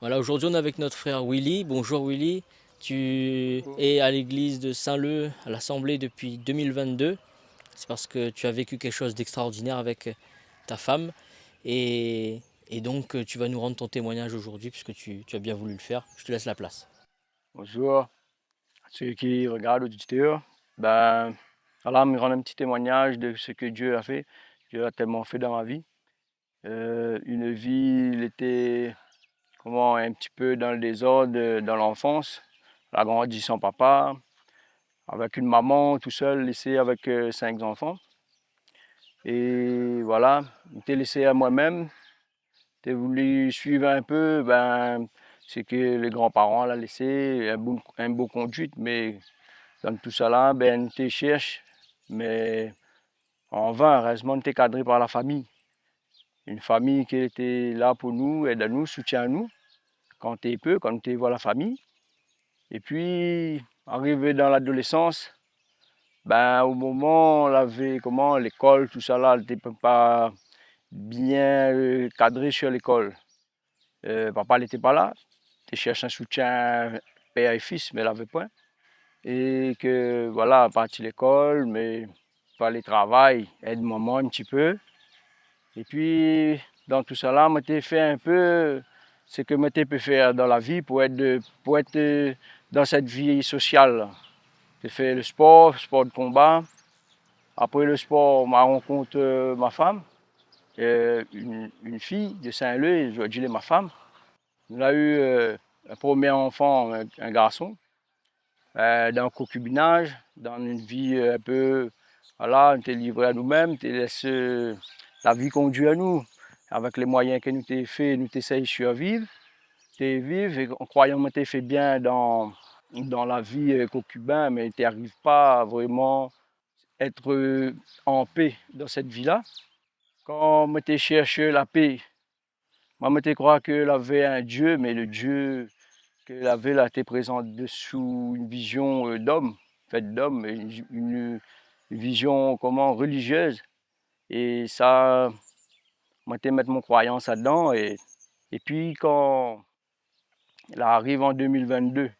Voilà, aujourd'hui on est avec notre frère Willy. Bonjour Willy, tu Bon. es à l'église de Saint-Leu, à l'Assemblée depuis 2022. C'est parce que tu as vécu quelque chose d'extraordinaire avec ta femme et donc tu vas nous rendre ton témoignage aujourd'hui puisque tu as bien voulu le faire. Je te laisse la place. Bonjour à ceux qui regardent l'auditeur. Ben, voilà, me rendre un petit témoignage de ce que Dieu a fait. Dieu a tellement fait dans ma vie. Une vie, il était comment, un petit peu dans le désordre dans l'enfance. Il a grandi sans papa, avec une maman tout seul, laissé avec 5 enfants. Et voilà, il était laissé à moi-même. J'ai voulu suivre un peu, ben, c'est que les grands-parents l'ont laissé, un beau conduite, mais dans tout ça là, ben, on te cherche, mais en vain, heureusement, on était cadré par la famille. Une famille qui était là pour nous, aide à nous, soutient à nous, quand tu es peu, quand tu vois la famille. Et puis, arrivé dans l'adolescence, ben, au moment où on avait, comment, l'école, tout ça là, elle n'était pas bien cadré sur l'école. Papa n'était pas là, tu cherches un soutien père et fils, mais il n'avait pas. Et que voilà, parti l'école, mais il fallait travailler, aide maman un petit peu. Et puis, dans tout ça là, je fait un peu ce que je peux faire dans la vie pour être dans cette vie sociale. J'ai fait le sport de combat. Après le sport, je rencontre ma femme, une fille de Saint-Leu, je dis ma femme. On a eu un premier enfant, un garçon. Dans le concubinage, dans une vie un peu, voilà, on était livré à nous-mêmes, on laisse la vie conduit à nous, avec les moyens que nous t'ai fait, nous t'essayons de survivre, vivre, et en croyant que tu fait bien dans la vie concubin, mais tu n'arrives pas à vraiment être en paix dans cette vie-là. Quand je cherché la paix, moi je crois qu'il avait un Dieu, mais le Dieu que la ville a été présente sous une vision d'homme, faite d'homme, une vision comment religieuse. Et ça, moi, j'ai mettre mon croyance là-dedans. Et puis, quand elle arrive en 2022,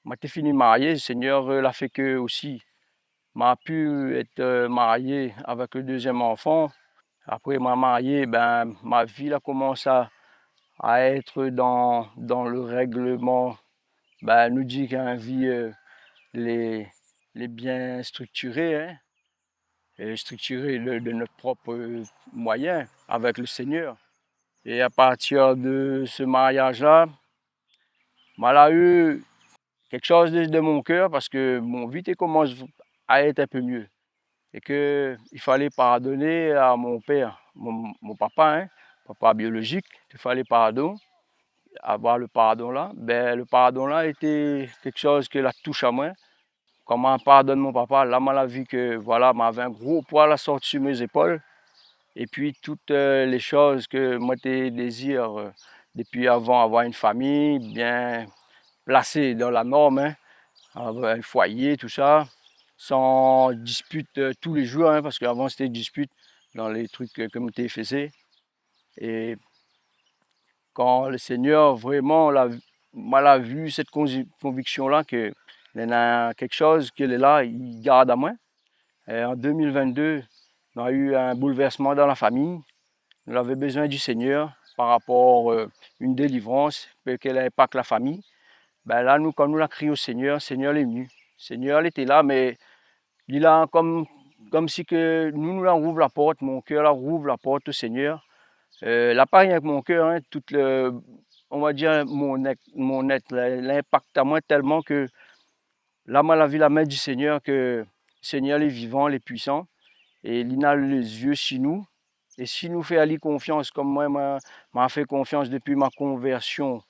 moi, j'ai fini marié. Le Seigneur l'a fait que aussi. M'a pu être marié avec le deuxième enfant. Après, m'a marié, ben, ma vie a commencé à être dans le règlement. Ben, nous dit qu'un vie les, les bien structurés, hein, et structurés de notre propre moyen avec le Seigneur. Et à partir de ce mariage-là, moi, j'ai eu quelque chose de mon cœur parce que mon vie commence à être un peu mieux. Et qu'il fallait pardonner à mon père, mon papa, hein, papa biologique, il fallait pardon, avoir le pardon là. Ben, le pardon là était quelque chose qui la touche à moi. Comment pardonne mon papa, là, m'a vu que voilà, m'avait un gros poids à sortir sur mes épaules. Et puis toutes les choses que moi je désire depuis avant, avoir une famille bien placée dans la norme, hein, avoir un foyer, tout ça, sans dispute tous les jours, hein, parce qu'avant c'était dispute dans les trucs que je faisais. Et quand le Seigneur vraiment m'a vu cette conviction-là que il y a quelque chose qu'il est là, il garde à moi. Et en 2022, on a eu un bouleversement dans la famille. On avait besoin du Seigneur par rapport à une délivrance, pour qu'elle impacte la famille. Ben là, nous, quand nous l'avons crié au Seigneur, le Seigneur est venu. Le Seigneur il était là, mais il a comme si que nous là, ouvre la porte, mon cœur là, ouvre la porte au Seigneur. Là, pas rien avec mon cœur, hein, on va dire mon être l'impact à moi tellement que là, moi, la vie, la main du Seigneur, que le Seigneur est vivant, il est puissant. Et il a les yeux sur nous. Et si nous fait aller confiance, comme moi, m'a fait confiance depuis ma conversion,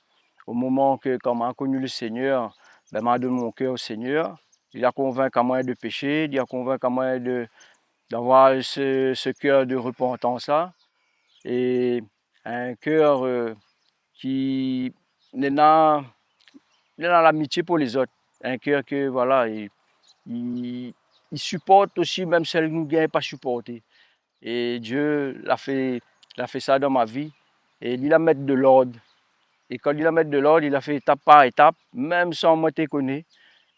au moment que, quand m'a connu le Seigneur, ben, m'a donné mon cœur au Seigneur. Il a convaincu à moi de pécher, il a convaincu à moi d'avoir ce cœur de repentance-là. Et un cœur qui n'a l'amitié pour les autres. Un cœur que, voilà, il supporte aussi, même celles qui ne gagnent pas supporter. Et Dieu l'a fait ça dans ma vie. Et il a mis de l'ordre. Et quand il a mis de l'ordre, il a fait étape par étape, même sans moi te connaître.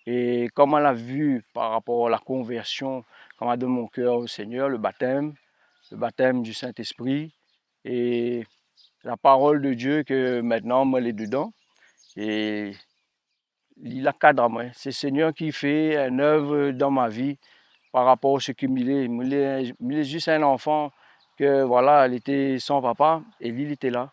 Et comme on l'a vu par rapport à la conversion, quand on donne mon cœur au Seigneur, le baptême du Saint-Esprit et la parole de Dieu que maintenant, moi, elle est dedans. Et il a cadre à moi. C'est le Seigneur qui fait une œuvre dans ma vie par rapport à ce qu'il m'est. Il est juste un enfant que, voilà, elle était sans papa et lui, il était là.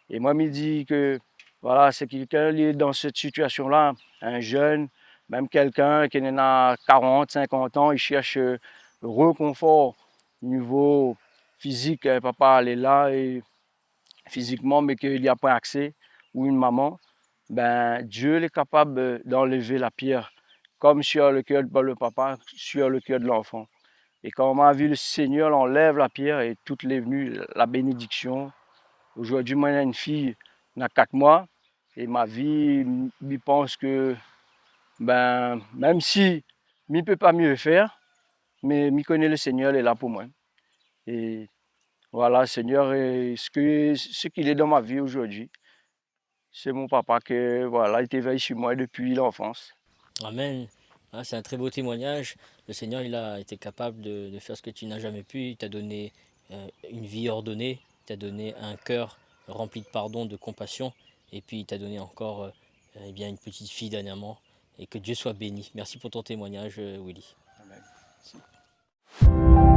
Et moi, il me dit que, voilà, c'est quelqu'un qui est dans cette situation-là, un jeune, même quelqu'un qui en a 40, 50 ans, il cherche le reconfort au niveau physique. Papa, elle est là et physiquement, mais qu'il n'y a pas accès, ou une maman, ben, Dieu est capable d'enlever la pierre, comme sur le cœur de le papa, sur le cœur de l'enfant. Et quand on a vu le Seigneur enlève la pierre et toute est venue la bénédiction. Aujourd'hui, moi, j'ai une fille, elle a 4 mois, et ma vie, je pense que, ben, même si je ne peux pas mieux faire, mais je connais le Seigneur, il est là pour moi. Et voilà, Seigneur, ce qu'il est dans ma vie aujourd'hui, c'est mon papa qui, voilà, il veillé sur moi depuis l'enfance. Amen. Ah, c'est un très beau témoignage. Le Seigneur, il a été capable de faire ce que tu n'as jamais pu. Il t'a donné une vie ordonnée. Il t'a donné un cœur rempli de pardon, de compassion. Et puis, il t'a donné encore eh bien, une petite fille dernièrement. Et que Dieu soit béni. Merci pour ton témoignage, Willy. Amen.